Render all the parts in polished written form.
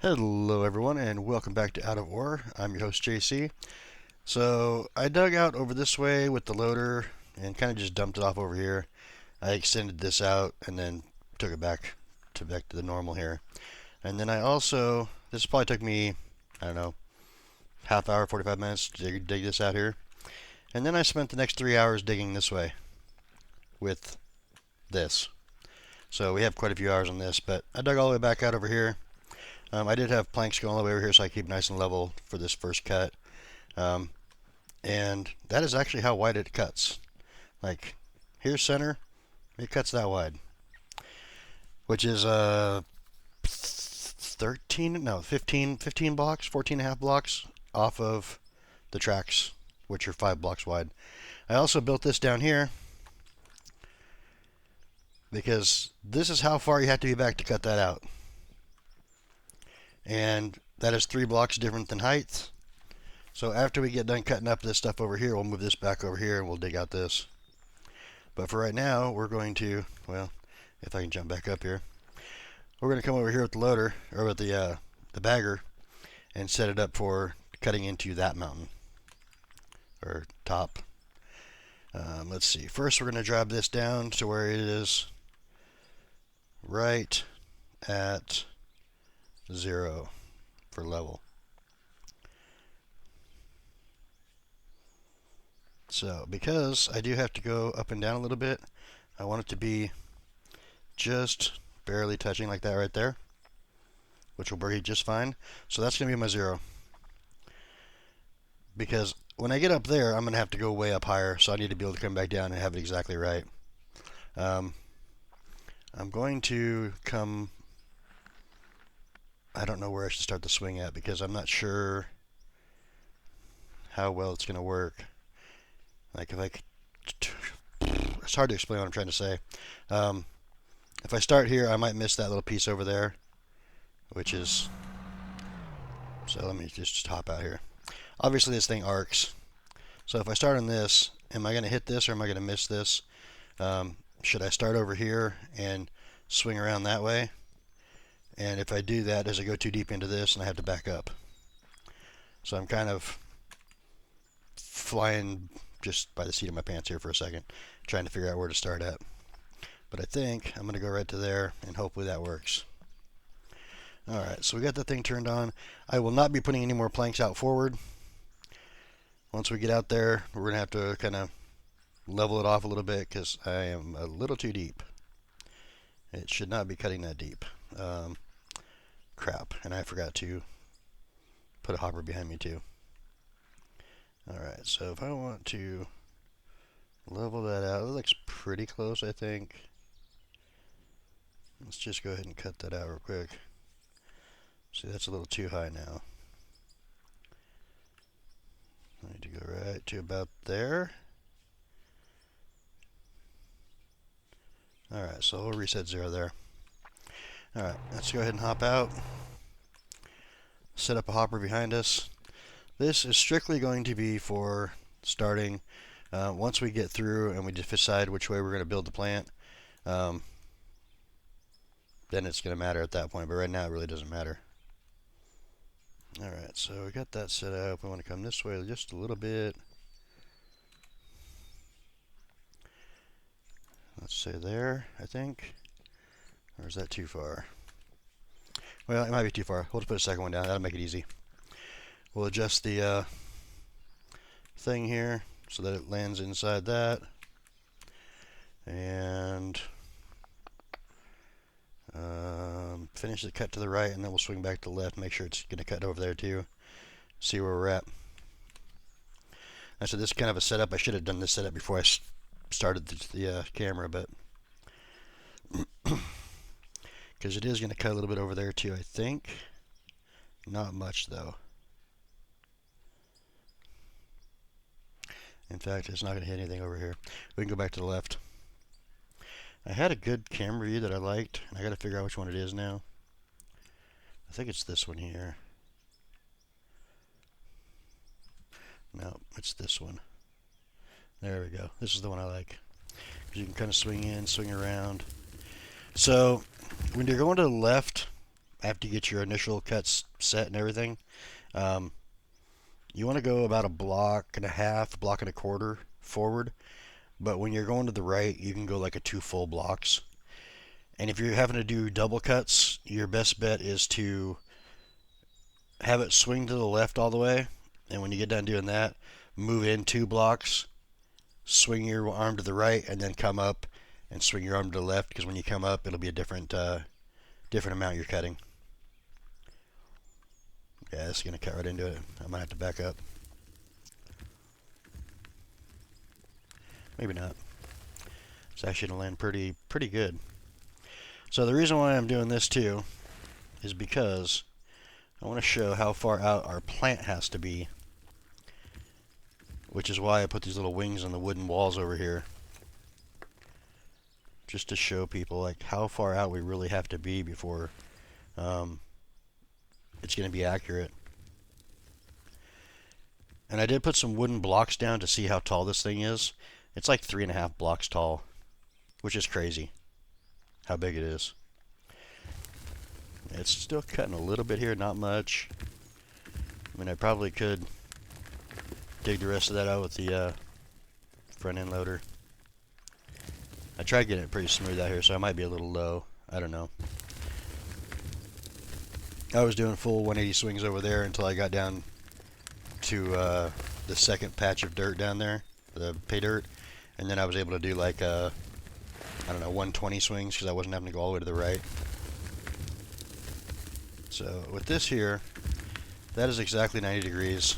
Hello everyone and welcome back to Out of Ore. I'm your host JC. So I dug out over this way with the loader and kind of just dumped it off over here. I extended this out and then took it back to the normal here. And then I also, this probably took me, I don't know, half hour, 45 minutes to dig this out here. And then I spent the next 3 hours digging this way with this. So we have quite a few hours on this, but I dug all the way back out over here. I did have planks going all the way over here so I keep nice and level for this first cut. Um, and that is actually how wide it cuts. Like, here's center, it cuts that wide. Which is 15 blocks, 14 and a half blocks off of the tracks, which are 5 blocks wide. I also built this down here because this is how far you have to be back to cut that out. And that is 3 blocks different than height. So after we get done cutting up this stuff over here, we'll move this back over here and we'll dig out this. But for right now, we're going to, well, if I can jump back up here, we're going to come over here with the loader, or with the bagger, and set it up for cutting into that mountain, or top. Let's see, first we're going to drop this down to where it is right at 0 for level. So because I do have to go up and down a little bit, I want it to be just barely touching like that right there, which will breathe just fine. So that's going to be my 0. Because when I get up there, I'm going to have to go way up higher, so I need to be able to come back down and have it exactly right. I'm going to come, I don't know where I should start the swing at because I'm not sure how well it's going to work. Like it's hard to explain what I'm trying to say. If I start here, I might miss that little piece over there, which is, so let me just hop out here. Obviously this thing arcs. So if I start on this, am I going to hit this or am I going to miss this? Should I start over here and swing around that way? And if I do that, does it go too deep into this and I have to back up? So I'm kind of flying just by the seat of my pants here for a second, trying to figure out where to start at. But I think I'm going to go right to there, and hopefully that works. Alright, so we got that thing turned on. I will not be putting any more planks out forward. Once we get out there, we're going to have to kind of level it off a little bit because I am a little too deep. It should not be cutting that deep. Crap, and I forgot to put a hopper behind me too. Alright, so if I want to level that out, it looks pretty close, I think. Let's just go ahead and cut that out real quick. See, that's a little too high now. I need to go right to about there. Alright, so we'll reset 0 there. Alright, let's go ahead and hop out. Set up a hopper behind us. This is strictly going to be for starting. Once we get through and we decide which way we're going to build the plant, then it's going to matter at that point. But right now it really doesn't matter. Alright, so we got that set up. We want to come this way just a little bit. Let's say there, I think. Or is that too far? Well, it might be too far. We'll just put a second one down. That'll make it easy. We'll adjust the thing here so that it lands inside that. And finish the cut to the right, and then we'll swing back to the left, make sure it's going to cut over there too. See where we're at. I said this is kind of a setup. I should have done this setup before I started the camera, but because it is going to cut a little bit over there too, I think. Not much though. In fact, it's not going to hit anything over here. We can go back to the left. I had a good camera view that I liked, and I got to figure out which one it is now. I think it's this one here. No, it's this one. There we go. This is the one I like. You can kind of swing in, swing around. So when you're going to the left, after you get your initial cuts set and everything, you want to go about a block and a half, block and a quarter forward. But when you're going to the right, you can go like a 2 full blocks. And if you're having to do double cuts, your best bet is to have it swing to the left all the way. And when you get done doing that, move in 2 blocks, swing your arm to the right, and then come up and swing your arm to the left. Because when you come up, it'll be a different amount you're cutting. Yeah, this is going to cut right into it. I might have to back up. Maybe not. It's actually going to land pretty good. So the reason why I'm doing this too is because I want to show how far out our plant has to be, which is why I put these little wings on the wooden walls over here, just to show people like how far out we really have to be before it's going to be accurate. And I did put some wooden blocks down to see how tall this thing is. It's like 3.5 blocks tall, which is crazy how big it is. It's still cutting a little bit here, not much. I mean, I probably could dig the rest of that out with the front end loader. I tried getting it pretty smooth out here, so I might be a little low. I don't know. I was doing full 180 swings over there until I got down to the second patch of dirt down there, the pay dirt, and then I was able to do like I don't know, 120 swings because I wasn't having to go all the way to the right. So with this here, that is exactly 90 degrees.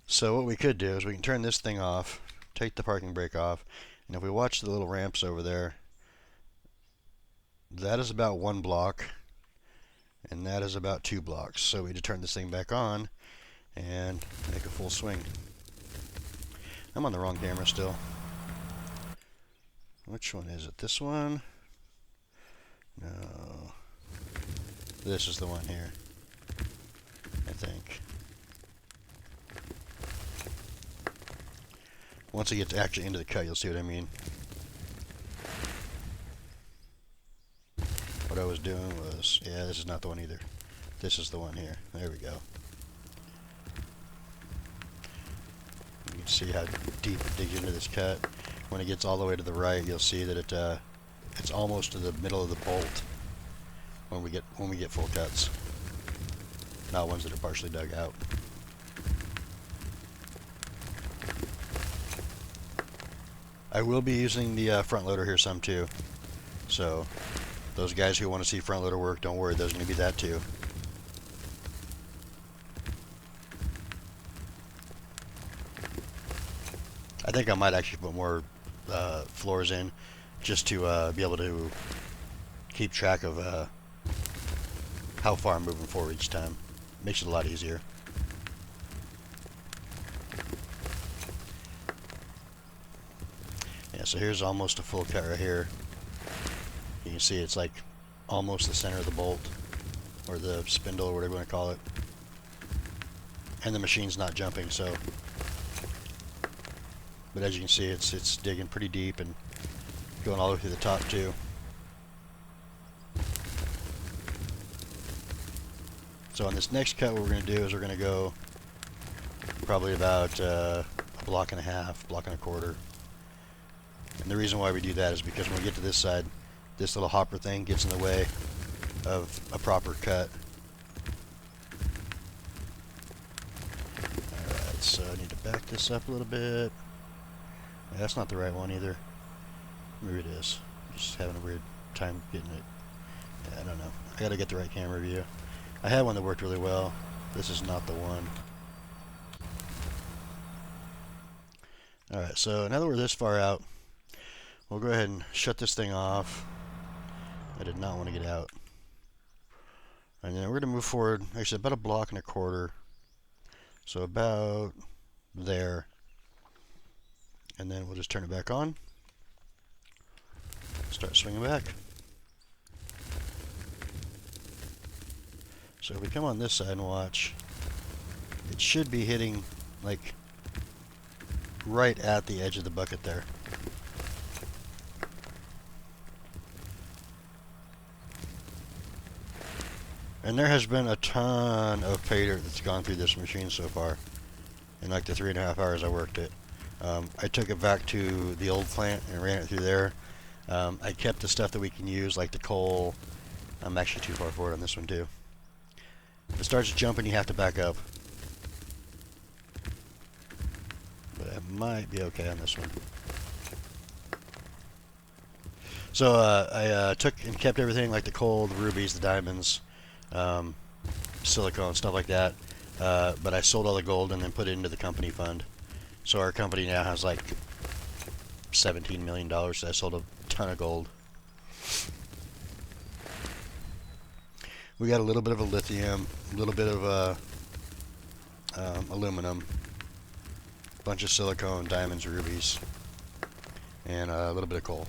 So what we could do is we can turn this thing off, take the parking brake off, and if we watch the little ramps over there, that is about 1 block, and that is about 2 blocks. So we need to turn this thing back on and make a full swing. I'm on the wrong camera still. Which one is it? This one? No. This is the one here, I think. Once it gets actually into the cut, you'll see what I mean. What I was doing was, yeah, this is not the one either. This is the one here. There we go. You can see how deep it digs into this cut. When it gets all the way to the right, you'll see that it's almost to the middle of the bolt when we get full cuts, not ones that are partially dug out. I will be using the front loader here some too, so those guys who want to see front loader work, don't worry, there's going to be that too. I think I might actually put more floors in just to be able to keep track of how far I'm moving forward each time. Makes it a lot easier. Yeah, so here's almost a full cut right here. You can see it's like almost the center of the bolt, or the spindle, or whatever you want to call it. And the machine's not jumping, so. But as you can see, it's digging pretty deep and going all the way through the top too. So on this next cut, what we're going to do is we're going to go probably about a block and a half, block and a quarter. And the reason why we do that is because when we get to this side, this little hopper thing gets in the way of a proper cut. Alright, so I need to back this up a little bit. Yeah, that's not the right one either. Maybe it is. Just having a weird time getting it. Yeah, I don't know. I gotta get the right camera view. I had one that worked really well. This is not the one. Alright, so now that we're this far out, we'll go ahead and shut this thing off. I did not want to get out. And then we're going to move forward, actually about a block and a quarter. So about there. And then we'll just turn it back on. Start swinging back. So if we come on this side and watch, it should be hitting like right at the edge of the bucket there. And there has been a ton of pay dirt that's gone through this machine so far in like the 3.5 hours I worked it. I took it back to the old plant and ran it through there. I kept the stuff that we can use, like the coal. I'm actually too far forward on this one too. If it starts jumping, you have to back up. But it might be okay on this one. So I took and kept everything, like the coal, the rubies, the diamonds, silicone, stuff like that. But I sold all the gold and then put it into the company fund. So our company now has like $17 million. So I sold a ton of gold. We got a little bit of a lithium, a little bit of aluminum, a bunch of silicone, diamonds, rubies, and a little bit of coal.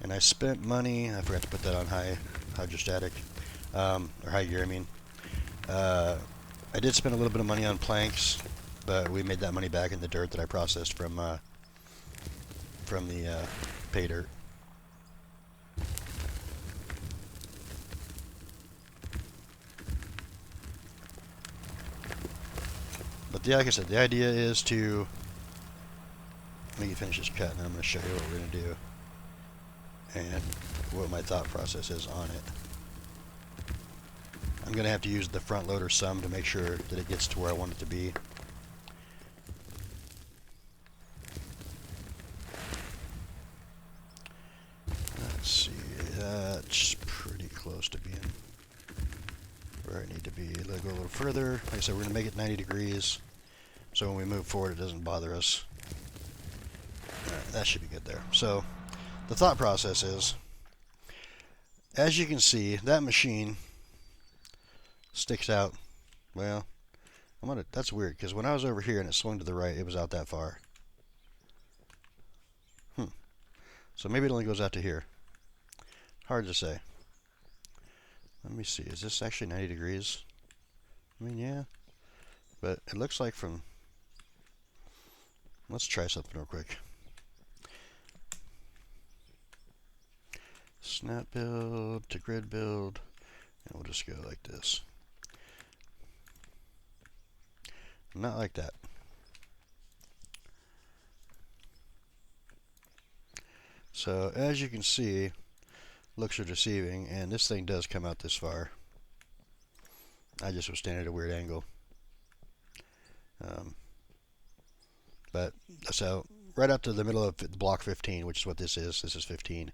And I spent money, I forgot to put that on high hydrostatic, or high gear I mean. I did spend a little bit of money on planks, but we made that money back in the dirt that I processed from the pay dirt. But yeah, like I said, the idea is to make you finish this cut, and I'm going to show you what we're going to do and what my thought process is on it. I'm going to have to use the front loader some to make sure that it gets to where I want it to be. Let's see, that's pretty close to being where I need to be. Let's go a little further. Like I said, we're going to make it 90 degrees, so when we move forward it doesn't bother us. Alright, that should be good there. So, the thought process is, as you can see, that machine sticks out. Well, that's weird, because when I was over here and it swung to the right, it was out that far. So maybe it only goes out to here. Hard to say. Let me see, is this actually 90 degrees? I mean, yeah. But it looks like from... Let's try something real quick. Snap build to grid build, and we'll just go like this. Not like that. So as you can see, looks are deceiving, and this thing does come out this far. I just was standing at a weird angle. But so right up to the middle of block 15, which is what this is. This is 15.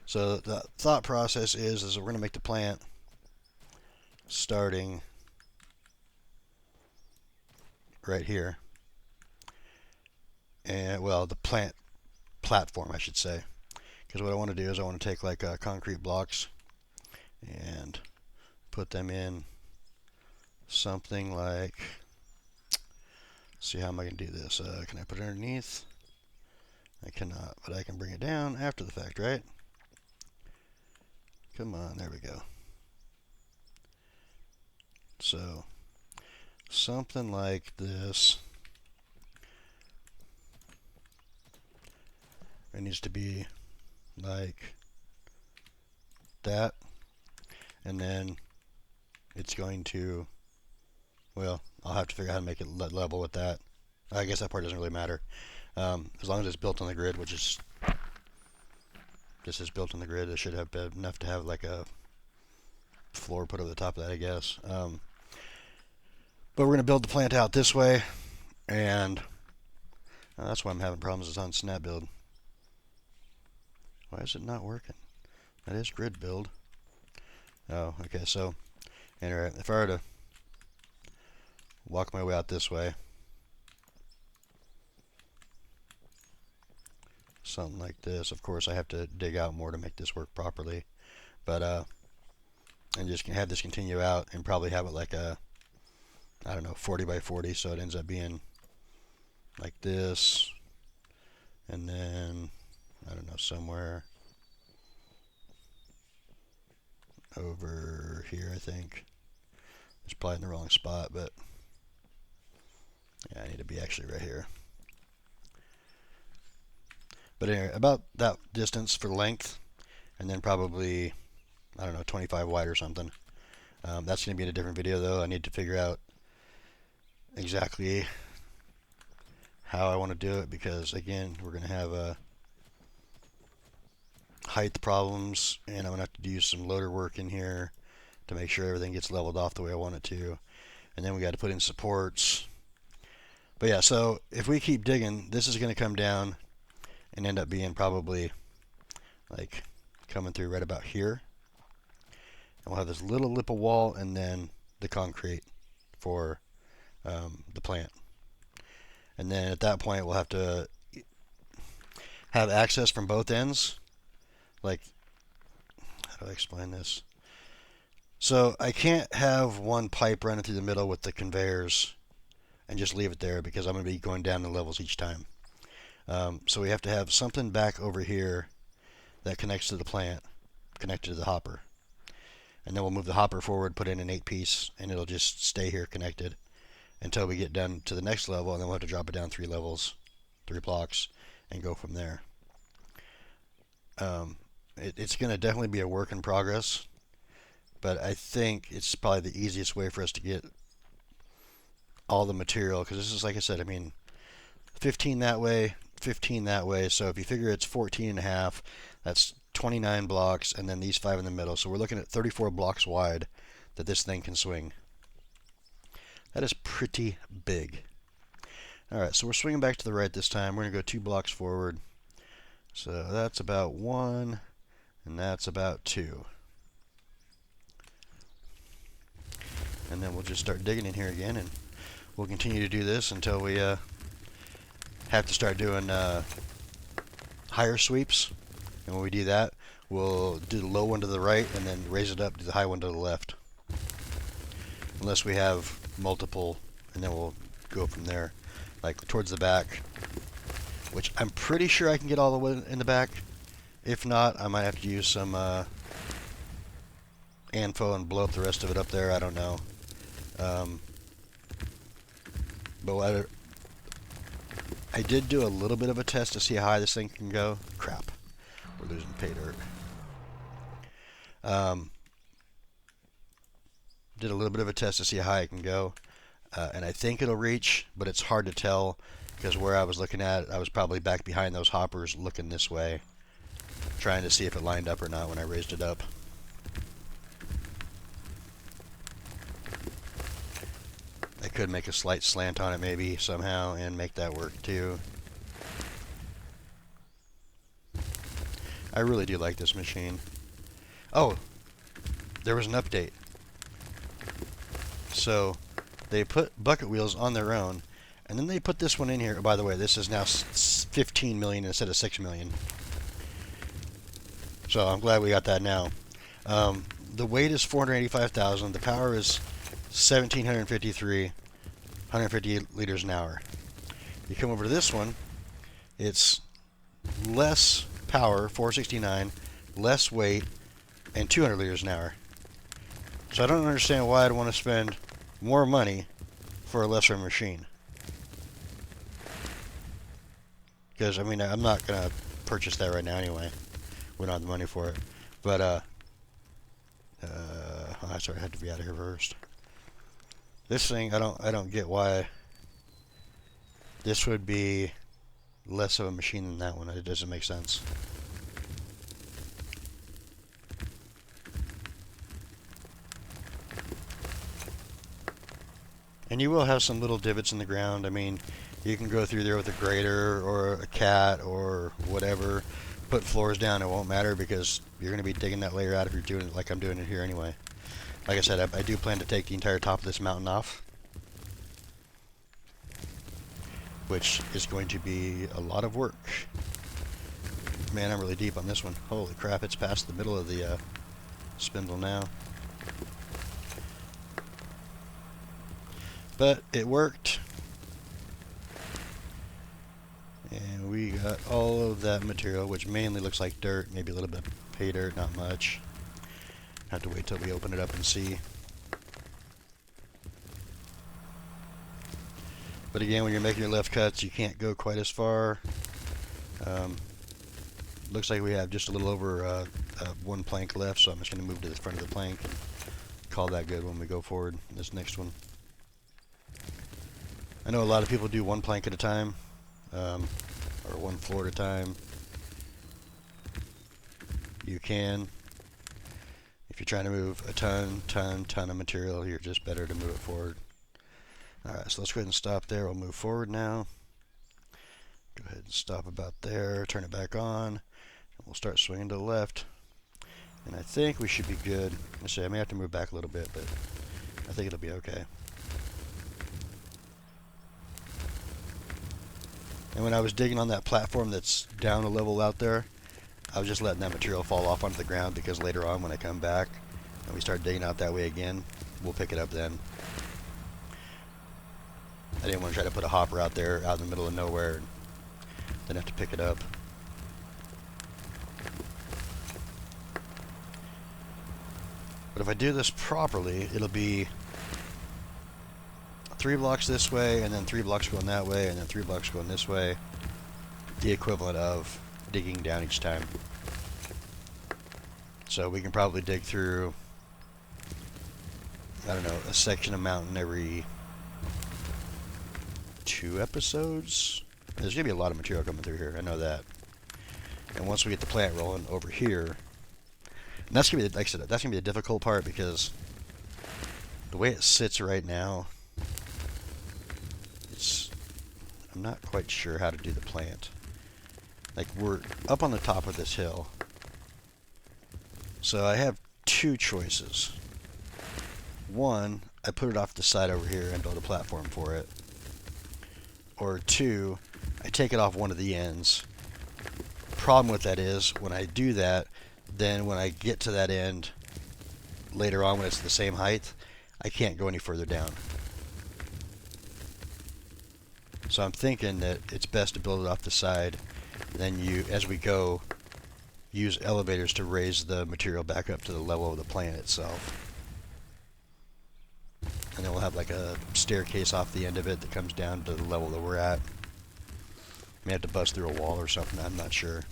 So the thought process is we're going to make the plant starting right here. And, well, the plant platform, I should say. Because what I want to do is I want to take like concrete blocks and put them in something like, let's see, how am I going to do this? Can I put it underneath? I cannot, but I can bring it down after the fact, right? Come on, there we go. So, something like this. It needs to be like that, and then it's going to, well, I'll have to figure out how to make it level with that. I guess that part doesn't really matter. As long as it's built on the grid, which is, this is built on the grid, it should have been enough to have like a floor put over the top of that, I guess. But we're going to build the plant out this way, and that's why I'm having problems. It's on snap build. Why is it not working? That is grid build. Oh, okay, so anyway, if I were to walk my way out this way, something like this, of course I have to dig out more to make this work properly, but and just have this continue out and probably have it like a, I don't know, 40 by 40, so it ends up being like this, and then I don't know, somewhere over here, I think. It's probably in the wrong spot, but yeah, I need to be actually right here. But anyway, about that distance for length, and then probably, I don't know, 25 wide or something. That's going to be in a different video though. I need to figure out exactly how I want to do it, because again, we're going to have height problems, and I'm going to have to do some loader work in here to make sure everything gets leveled off the way I want it to. And then we got to put in supports. But yeah, so if we keep digging, this is going to come down and end up being probably like coming through right about here. And we'll have this little lip of wall and then the concrete for the plant. And then at that point, we'll have to have access from both ends. Like, how do I explain this? So I can't have one pipe running through the middle with the conveyors and just leave it there, because I'm going to be going down the levels each time. So we have to have something back over here that connects to the plant, connected to the hopper. And then we'll move the hopper forward, put in an 8-piece, and it'll just stay here connected until we get down to the next level, and then we'll have to drop it down 3 levels, 3 blocks, and go from there. It's going to definitely be a work in progress, but I think it's probably the easiest way for us to get all the material, because this is, like I said, I mean, 15 that way, 15 that way, so if you figure it's 14 and a half, that's 29 blocks, and then these 5 in the middle, so we're looking at 34 blocks wide that this thing can swing. That is pretty big. Alright, so we're swinging back to the right this time. We're going to go 2 blocks forward. So that's about 1, and that's about 2. And then we'll just start digging in here again, and we'll continue to do this until we have to start doing higher sweeps. And when we do that, we'll do the low one to the right and then raise it up, do the high one to the left. Unless we have multiple, and then we'll go from there. Like towards the back, which I'm pretty sure I can get all the way in the back. If not, I might have to use some ANFO and blow up the rest of it up there. I don't know. But I did do a little bit of a test to see how high this thing can go. Crap. We're losing pay dirt. Did a little bit of a test to see how high it can go. And I think it'll reach, but it's hard to tell, because where I was looking at it, I was probably back behind those hoppers looking this way, trying to see if it lined up or not when I raised it up. I could make a slight slant on it maybe somehow and make that work too. I really do like this machine. Oh, there was an update. So they put bucket wheels on their own, and then they put this one in here. By the way, this is now 15 million instead of 6 million. So I'm glad we got that now. The weight is 485,000. The power is 1,753, 150 liters an hour. You come over to this one, it's less power, 469, less weight, and 200 liters an hour. So I don't understand why I'd want to spend more money for a lesser machine. Because, I mean, I'm not going to purchase that right now anyway. We don't have the money for it. But, sorry, I had to be out of here first. This thing, I don't get why this would be less of a machine than that one. It doesn't make sense. And you will have some little divots in the ground. I mean, you can go through there with a grader or a cat or whatever, put floors down. It won't matter, because you're going to be digging that layer out if you're doing it like I'm doing it here anyway. Like I said, I do plan to take the entire top of this mountain off, which is going to be a lot of work. Man, I'm really deep on this one. Holy crap, it's past the middle of the spindle now. But it worked. And we got all of that material, which mainly looks like dirt, maybe a little bit of pay dirt, not much. Have to wait till we open it up and see. But again, when you're making your left cuts, you can't go quite as far. looks like we have just a little over one plank left, so I'm just going to move to the front of the plank and call that good when we go forward in this next one. I know a lot of people do one plank at a time, or one floor at a time. You can. If you're trying to move a ton of material, you're just better to move it forward. Alright, so let's go ahead and stop there. We'll move forward now. Go ahead and stop about there, turn it back on, and we'll start swinging to the left. And I think we should be good. Let's see, I may have to move back a little bit, but I think it'll be okay. And when I was digging on that platform that's down a level out there, I was just letting that material fall off onto the ground, because later on when I come back and we start digging out that way again, we'll pick it up then. I didn't want to try to put a hopper out there out in the middle of nowhere and then have to pick it up. But if I do this properly, it'll be 3 blocks this way, and then 3 blocks going that way, and then 3 blocks going this way. The equivalent of digging down each time. So we can probably dig through, I don't know, a section of mountain every 2 episodes. There's going to be a lot of material coming through here, I know that. And once we get the plant rolling over here, and that's going to be, like I said, that's going to be the difficult part, because the way it sits right now, I'm not quite sure how to do the plant. Like, we're up on the top of this hill, so I have 2 choices. One, I put it off the side over here and build a platform for it. Or 2, I take it off one of the ends. Problem with that is, when I do that, then when I get to that end later on when it's the same height, I can't go any further down. So I'm thinking that it's best to build it off the side, then you, as we go, use elevators to raise the material back up to the level of the plant itself. And then we'll have like a staircase off the end of it that comes down to the level that we're at. May have to bust through a wall or something, I'm not sure.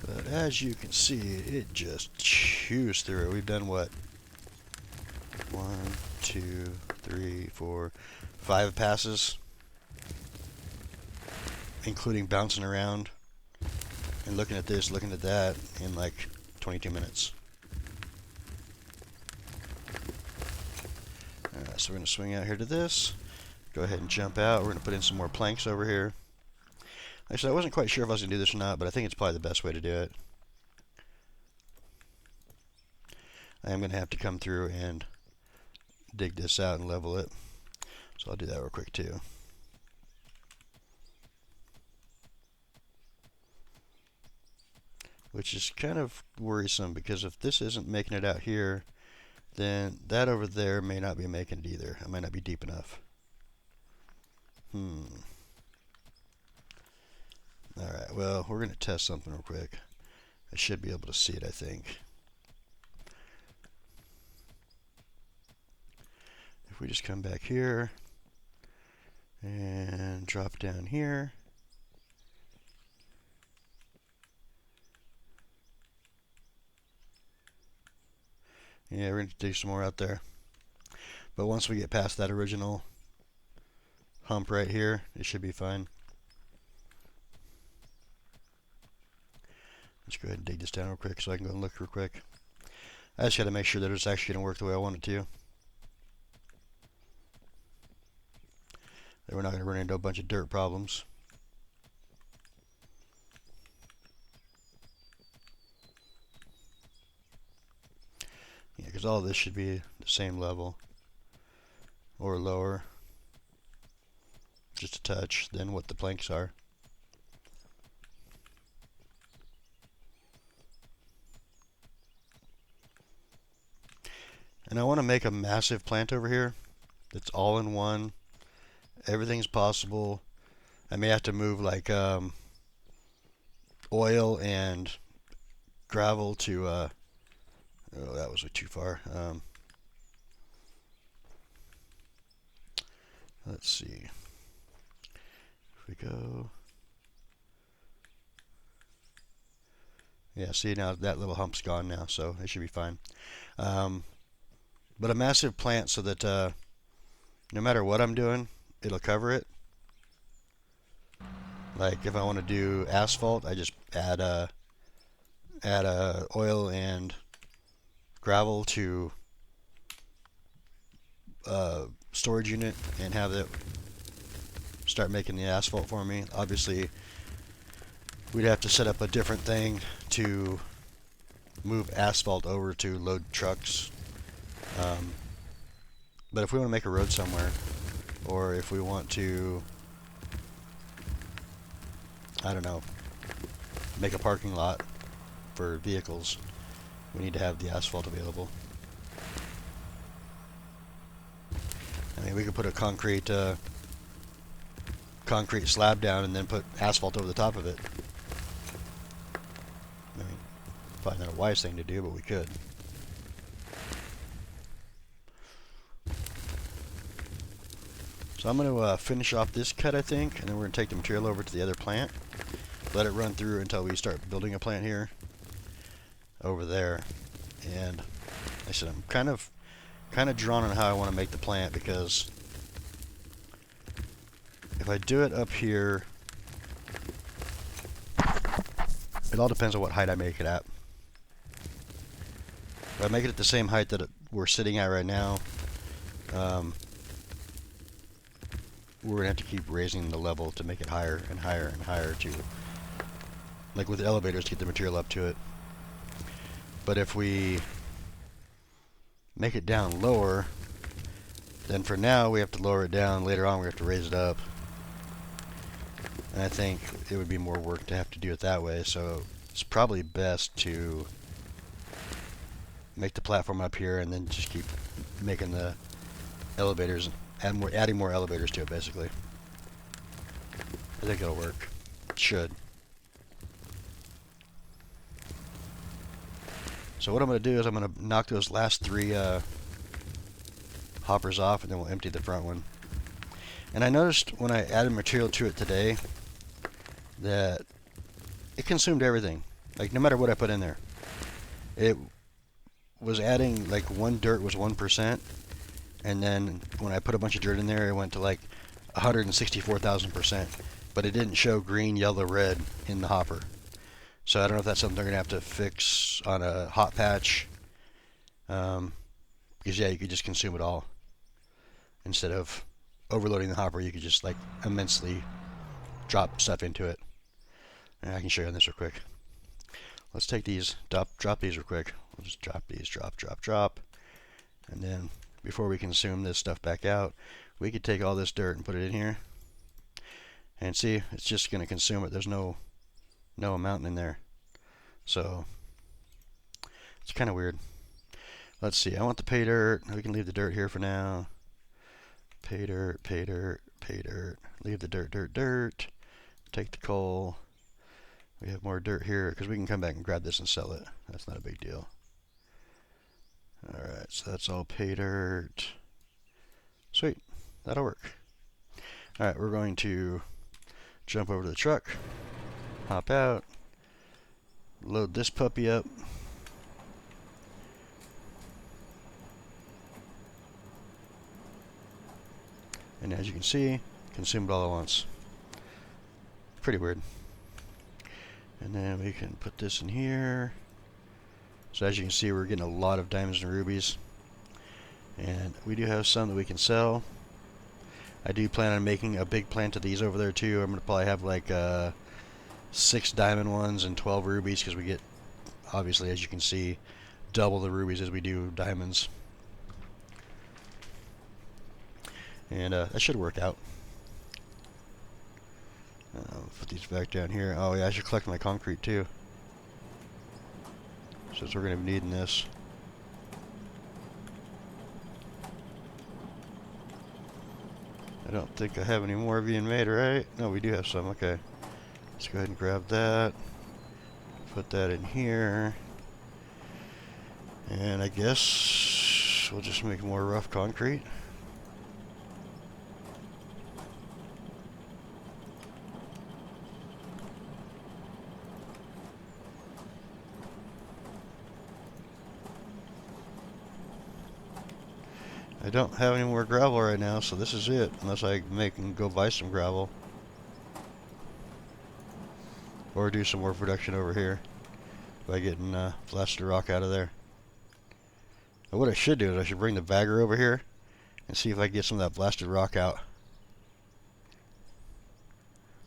But as you can see, it just chews through. We've done what? 1, 2, 3, 4, 5 passes, including bouncing around and looking at this, looking at that, in like 22 minutes. Alright, so we're going to swing out here to this, go ahead and jump out. We're going to put in some more planks over here. Actually, I wasn't quite sure if I was going to do this or not, but I think it's probably the best way to do it. I am going to have to come through and dig this out and level it. So I'll do that real quick too. Which is kind of worrisome, because if this isn't making it out here, then that over there may not be making it either. It might not be deep enough. Alright, well, we're going to test something real quick. I should be able to see it, I think. If we just come back here and drop down here, yeah, we're going to do some more out there. But once we get past that original hump right here, it should be fine. Let's go ahead and dig this down real quick so I can go and look real quick. I just got to make sure that it's actually going to work the way I want it to. That we're not going to run into a bunch of dirt problems. Yeah, because all of this should be the same level or lower, just a touch, than what the planks are. And I want to make a massive plant over here that's all in one. Everything's possible. I may have to move like oil and gravel to oh, that was too far. Let's see. If we go, yeah, see now that little hump's gone now, so it should be fine. But a massive plant so that no matter what I'm doing, it'll cover it. Like if I want to do asphalt, I just add oil and gravel to storage unit and have it start making the asphalt for me. Obviously, we'd have to set up a different thing to move asphalt over to load trucks. But if we want to make a road somewhere, or if we want to, I don't know, make a parking lot for vehicles, we need to have the asphalt available. I mean, we could put a concrete slab down and then put asphalt over the top of it. I mean, probably not a wise thing to do, but we could. So I'm going to finish off this cut, I think, and then we're going to take the material over to the other plant. Let it run through until we start building a plant here, over there. And like I said, I'm kind of drawn on how I want to make the plant, because if I do it up here, it all depends on what height I make it at. If I make it at the same height that we're sitting at right now, we're going to have to keep raising the level to make it higher and higher and higher to, like with elevators, to get the material up to it. But if we make it down lower, then for now we have to lower it down. Later on we have to raise it up. And I think it would be more work to have to do it that way, so it's probably best to make the platform up here and then just keep making the elevators, adding more elevators to it, basically. I think it'll work. It should. So what I'm going to do is I'm going to knock those last 3 hoppers off, and then we'll empty the front one. And I noticed when I added material to it today that it consumed everything. Like, no matter what I put in there. It was adding, like, dirt was 1%, and then when I put a bunch of dirt in there, it went to like 164,000%. But it didn't show green, yellow, red in the hopper. So I don't know if that's something they're going to have to fix on a hot patch. Because, yeah, you could just consume it all. Instead of overloading the hopper, you could just, like, immensely drop stuff into it. And I can show you on this real quick. Let's take these, drop these real quick. We'll just drop these, drop. And then, before we consume this stuff back out, we could take all this dirt and put it in here. And see, it's just going to consume it. There's no amount in there. So it's kind of weird. Let's see. I want the pay dirt. We can leave the dirt here for now. Pay dirt. Leave the dirt. Take the coal. We have more dirt here because we can come back and grab this and sell it. That's not a big deal. Alright, so that's all pay dirt. Sweet. That'll work. Alright, we're going to jump over to the truck. Hop out, load this puppy up, and as you can see, consume it all at once. Pretty weird. And then we can put this in here. So as you can see, we're getting a lot of diamonds and rubies, and we do have some that we can sell. I do plan on making a big plant of these over there too. I'm going to probably have like 6 diamond ones and 12 rubies, because we get, obviously, as you can see, double the rubies as we do diamonds. And that should work out. Put these back down here. Oh yeah, I should collect my concrete too, since we're going to be needing this. I don't think I have any more being made, right? No, we do have some. Okay. Let's go ahead and grab that. Put that in here. And I guess we'll just make more rough concrete. I don't have any more gravel right now, so this is it. Unless I can go buy some gravel. Or do some more production over here by getting blasted rock out of there. But what I should do is I should bring the bagger over here and see if I can get some of that blasted rock out.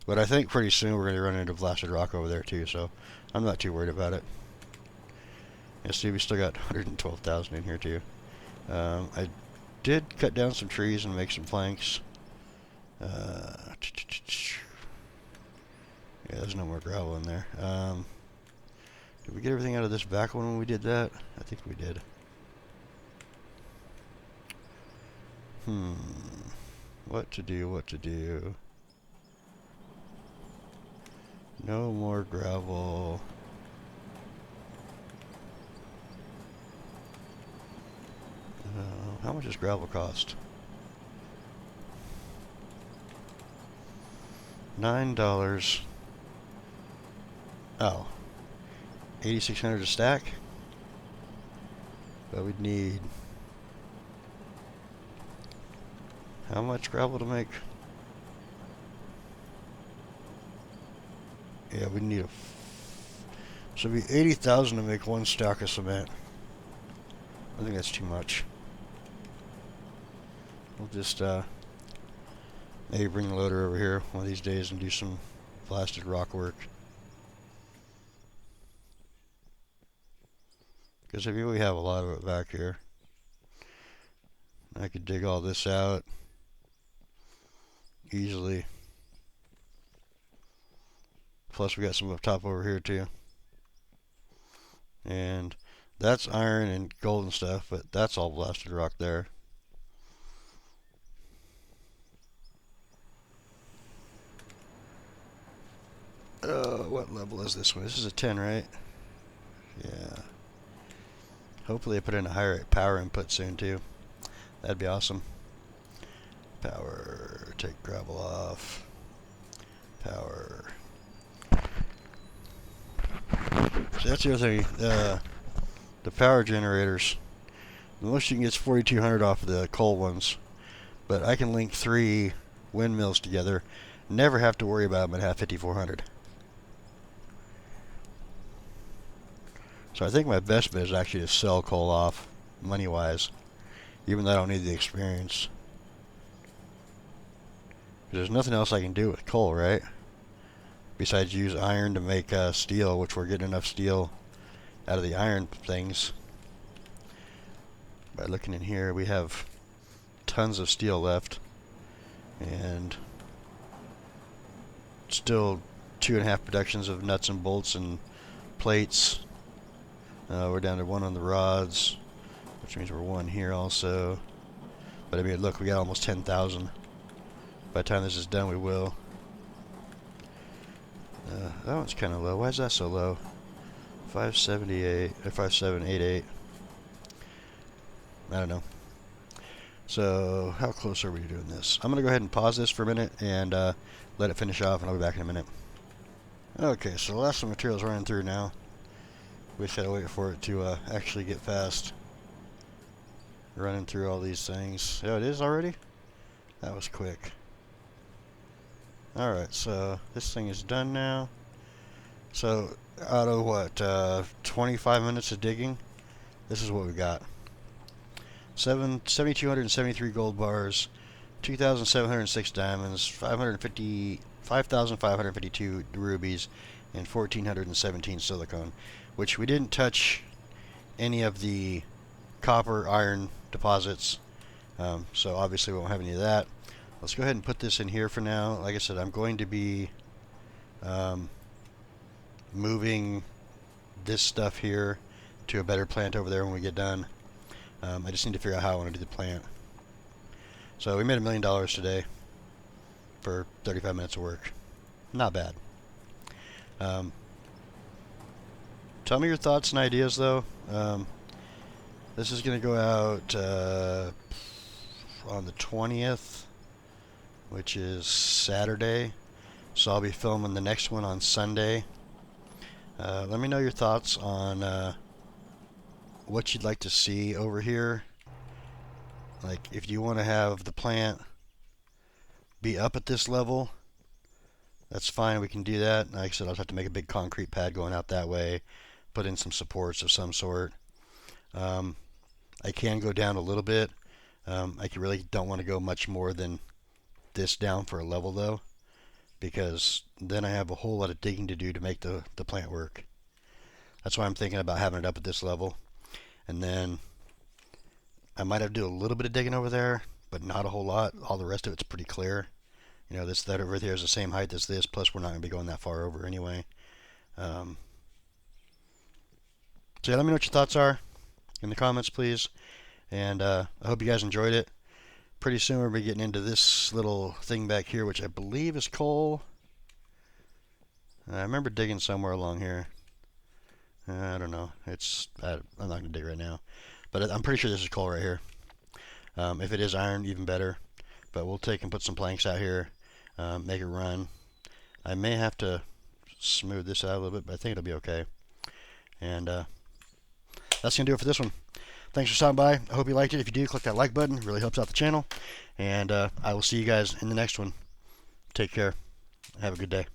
But I think pretty soon we're going to run into blasted rock over there too, so I'm not too worried about it. Yeah, see, we still got 112,000 in here too. I did cut down some trees and make some planks. Yeah, there's no more gravel in there. Did we get everything out of this back one when we did that? I think we did. What to do, what to do. No more gravel. How much does gravel cost? $9. Oh. 8,600 a stack? But we'd need... how much gravel to make? Yeah, we need a... so it'd be 80,000 to make one stack of cement. I think that's too much. We'll just maybe bring the loader over here one of these days and do some blasted rock work. Because I mean, we have a lot of it back here. I could dig all this out easily. Plus we got some up top over here too. And that's iron and gold and stuff, but that's all blasted rock there. What level is this one? This is a 10, right? Yeah. Hopefully I put in a higher power input soon too. That'd be awesome. Power, take gravel off. Power. So that's the other thing. The power generators. The most you can get is 4,200 off of the coal ones. But I can link 3 windmills together. Never have to worry about them and have 5,400. So I think my best bet is actually to sell coal off, money-wise. Even though I don't need the experience. There's nothing else I can do with coal, right? Besides use iron to make steel, which we're getting enough steel out of the iron things. By looking in here, we have tons of steel left. And still 2.5 productions of nuts and bolts and plates. We're down to 1 on the rods, which means we're 1 here also. But I mean, look, we got almost 10,000. By the time this is done, we will. That one's kind of low. Why is that so low? 578 or 5788. I don't know. So, how close are we to doing this? I'm going to go ahead and pause this for a minute and let it finish off, and I'll be back in a minute. Okay, so the last of the material's running through now. We just gotta wait for it to actually get fast. Running through all these things. Oh, it is already? That was quick. Alright, so this thing is done now. So, out of what, 25 minutes of digging, this is what we got. 7,273 gold bars, 2,706 diamonds, 5,552 rubies, and 1,417 silicone, which we didn't touch any of the copper, iron deposits, so obviously we won't have any of that. Let's go ahead and put this in here for now. Like I said, I'm going to be moving this stuff here to a better plant over there when we get done. I just need to figure out how I want to do the plant. So we made $1 million today for 35 minutes of work. Not bad. Tell me your thoughts and ideas, though. This is going to go out on the 20th, which is Saturday. So I'll be filming the next one on Sunday. Let me know your thoughts on what you'd like to see over here. Like if you want to have the plant be up at this level, that's fine. We can do that. Like I said, I'll have to make a big concrete pad going out that way, put in some supports of some sort. I can go down a little bit. I really don't want to go much more than this down for a level though, because then I have a whole lot of digging to do to make the plant work. That's why I'm thinking about having it up at this level. And then I might have to do a little bit of digging over there, but not a whole lot. All the rest of it's pretty clear. You know, that over there is the same height as this, plus we're not going to be going that far over anyway. So yeah, let me know what your thoughts are in the comments, please. And I hope you guys enjoyed it. Pretty soon we'll be getting into this little thing back here, which I believe is coal. I remember digging somewhere along here. I don't know. I'm not going to dig right now. But I'm pretty sure this is coal right here. If it is iron, even better. But we'll take and put some planks out here, make it run. I may have to smooth this out a little bit, but I think it'll be okay. And that's going to do it for this one. Thanks for stopping by. I hope you liked it. If you do, click that like button. It really helps out the channel. And I will see you guys in the next one. Take care. Have a good day.